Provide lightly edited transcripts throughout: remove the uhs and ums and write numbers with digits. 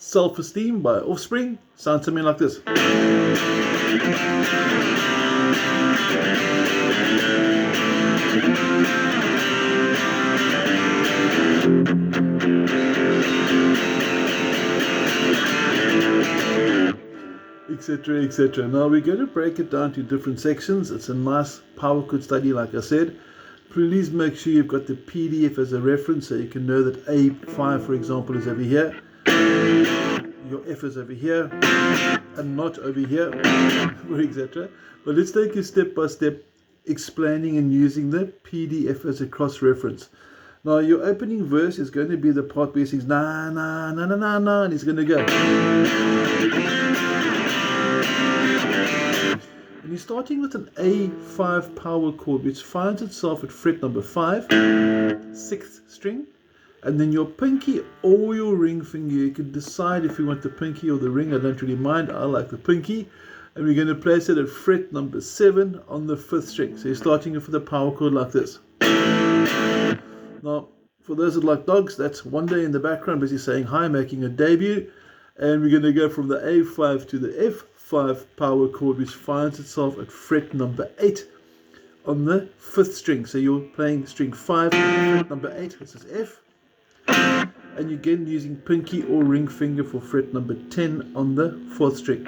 Self-Esteem by Offspring sounds something like this. Etc, etc. Now we're going to break it down to different sections. It's a nice power chord study, like I said. Please make sure you've got the PDF as a reference so you can know that A5, for example, is over here. Your F is over here and not over here, etc. But let's take it step by step, explaining and using the PDF as a cross-reference. Now your opening verse is going to be the part where he sings na na na na na na, and he's going to go. And you're starting with an A5 power chord, which finds itself at fret number 5, 6th string, and then your pinky or your ring finger, you can decide if you want the pinky or the ring. I don't really mind, I like the pinky. And we're going to place it at fret number 7 on the 5th string. So you're starting with the power chord like this. Now, for those that like dogs, that's One Day in the background, busy saying hi, making a debut. And we're going to go from the A5 to the F5 power chord, which finds itself at fret number 8 on the 5th string. So you're playing string 5, fret number 8, this is F. And you're again using pinky or ring finger for fret number 10 on the 4th string.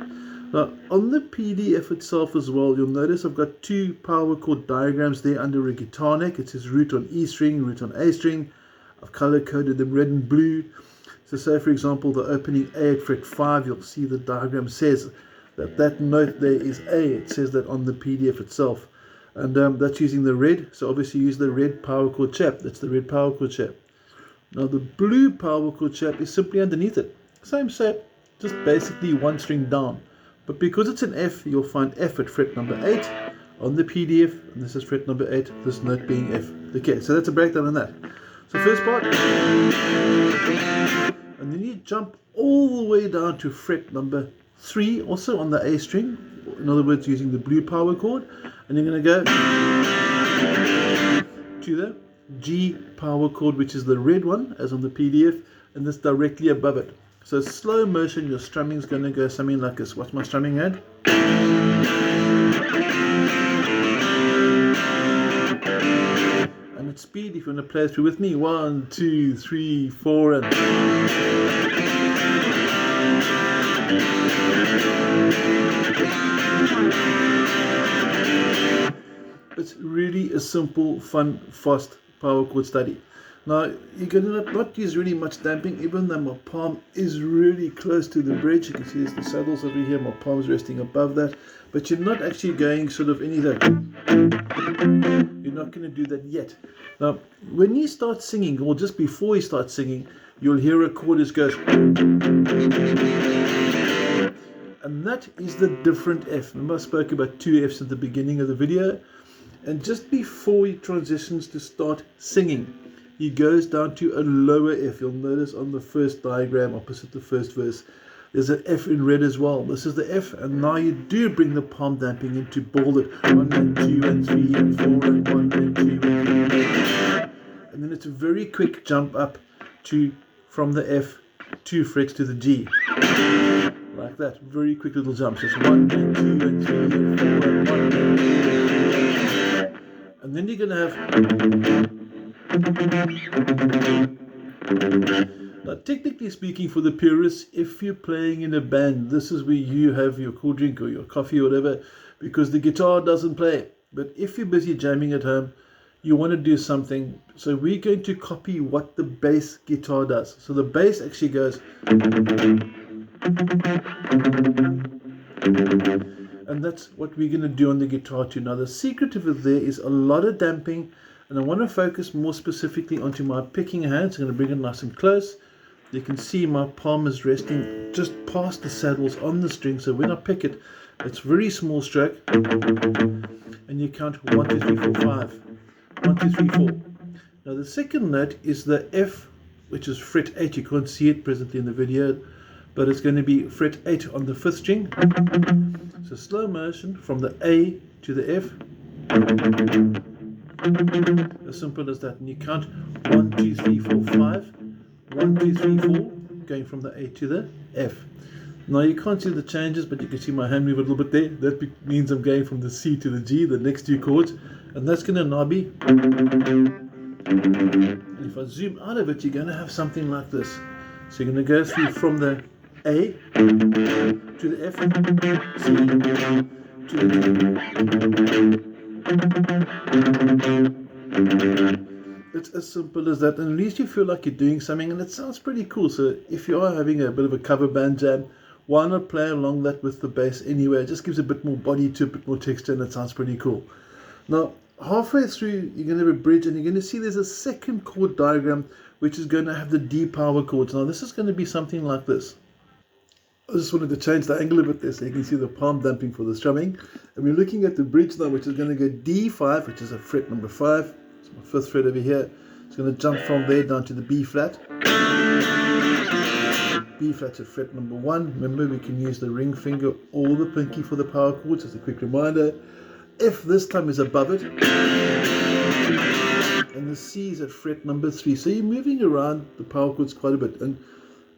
Now on the PDF itself as well, you'll notice I've got two power chord diagrams there under a guitar neck. It says root on E string, root on A string. I've color coded them red and blue. So say for example the opening A at fret 5, you'll see the diagram says that note there is A. It says that on the PDF itself. And that's using the red, so obviously use the red power chord chap. That's the red power chord chap. Now the blue power chord chap is simply underneath it. Same shape, just basically one string down. But because it's an F, you'll find F at fret number 8 on the PDF, and this is fret number 8, this note being F. Okay, so that's a breakdown on that. So first part, and then you jump all the way down to fret number 3, also on the A string, in other words using the blue power chord, and you're going to go to the G power chord, which is the red one as on the PDF, and this directly above it. So slow motion, your strumming is going to go something like this. What's my strumming hand? And at speed, if you want to play through with me, 1, 2, 3, 4, and it's really a simple, fun, fast power chord study. Now, you're going to not use really much damping, even though my palm is really close to the bridge. You can see there's the saddles over here, my palm is resting above that. But you're not actually going sort of any of that. You're not going to do that yet. Now, when you start singing, or just before you start singing, you'll hear a chord that goes. And that is the different F. Remember I spoke about two Fs at the beginning of the video? And just before he transitions to start singing, he goes down to a lower F. You'll notice on the first diagram opposite the first verse, there's an F in red as well. This is the F, and now you do bring the palm damping in to bold it. 1 and 2 and 3 and 4 and 1 and 2 and 3. And then it's a very quick jump up to from the F 2 frets to the G. Like that, very quick little jumps. Just 1 and 2 and 3 and 4 and 1 and 2 and 3. And then you're going to have. Now, technically speaking, for the purists, if you're playing in a band, this is where you have your cool drink or your coffee or whatever, because the guitar doesn't play. But if you're busy jamming at home, you want to do something. So we're going to copy what the bass guitar does. So the bass actually goes. And that's what we're going to do on the guitar too. Now the secret of it there is a lot of damping, and I want to focus more specifically onto my picking hand. So I'm going to bring it nice and close. You can see my palm is resting just past the saddles on the string, so when I pick it, it's very small stroke, and you count 1, 2, 3, 4, 5. 1, 2, 3, 4. Now the second note is the F, which is fret 8. You can't see it presently in the video, but it's going to be fret 8 on the 5th string. So slow motion from the A to the F. As simple as that. And you count 1, 2, 3, 4, 5. 1, 2, 3, 4. going from the A to the F. Now you can't see the changes, but you can see my hand move a little bit there. That means I'm going from the C to the G, the next two chords, and that's going to now be. And if I zoom out of it, you're going to have something like this. So you're going to go through from the A to the F, C to the G. It's as simple as that, and at least you feel like you're doing something, and it sounds pretty cool. So if you are having a bit of a cover band jam, why not play along that with the bass anyway? It just gives a bit more body to it, a bit more texture, and it sounds pretty cool. Now, halfway through, you're going to have a bridge, and you're going to see there's a second chord diagram, which is going to have the D power chords. Now, this is going to be something like this. I just wanted to change the angle a bit there so you can see the palm damping for the strumming. And we're looking at the bridge now, which is going to go D5, which is a fret number 5. It's my 5th fret over here. It's going to jump from there down to the B flat. B flat at fret number 1. Remember, we can use the ring finger or the pinky for the power chords, as a quick reminder. F this time is above it. And the C is at fret number 3. So you're moving around the power chords quite a bit. And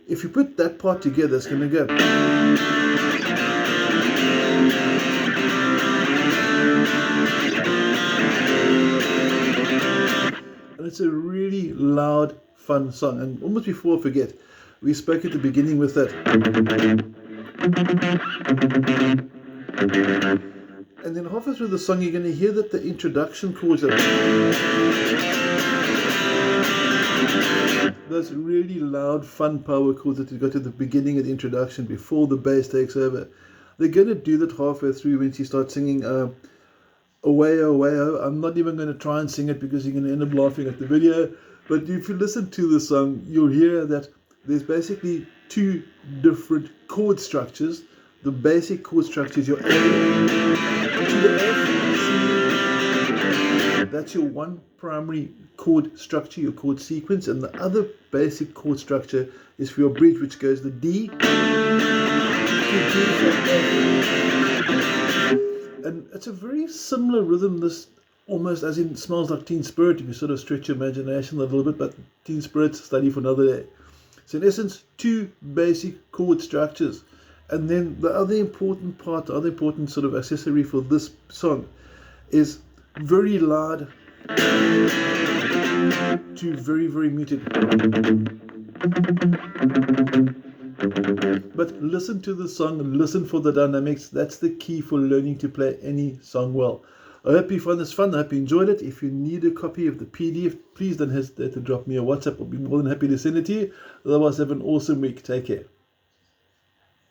if you put that part together, it's going to go. And it's a really loud, fun song. And almost before I forget, we spoke at the beginning with that. And then halfway through the song, you're going to hear that the introduction chords are those really loud, fun power chords that you got at the beginning of the introduction before the bass takes over. They're going to do that halfway through when she starts singing Away, Away, Oh. I'm not even going to try and sing it because you're going to end up laughing at the video. But if you listen to the song, you'll hear that there's basically two different chord structures. The basic chord structure is your A to the F, C. That's your one primary chord structure, your chord sequence, and the other basic chord structure is for your bridge, which goes the D to D flat F. And it's a very similar rhythm, this almost as in Smells Like Teen Spirit, if you sort of stretch your imagination a little bit, but Teen Spirit's study for another day. So in essence, two basic chord structures. And then the other important part, the other important sort of accessory for this song is very loud to very, very muted. But listen to the song and listen for the dynamics. That's the key for learning to play any song well. I hope you found this fun. I hope you enjoyed it. If you need a copy of the PDF, please don't hesitate to drop me a WhatsApp. I'll be more than happy to send it to you. Otherwise, have an awesome week. Take care.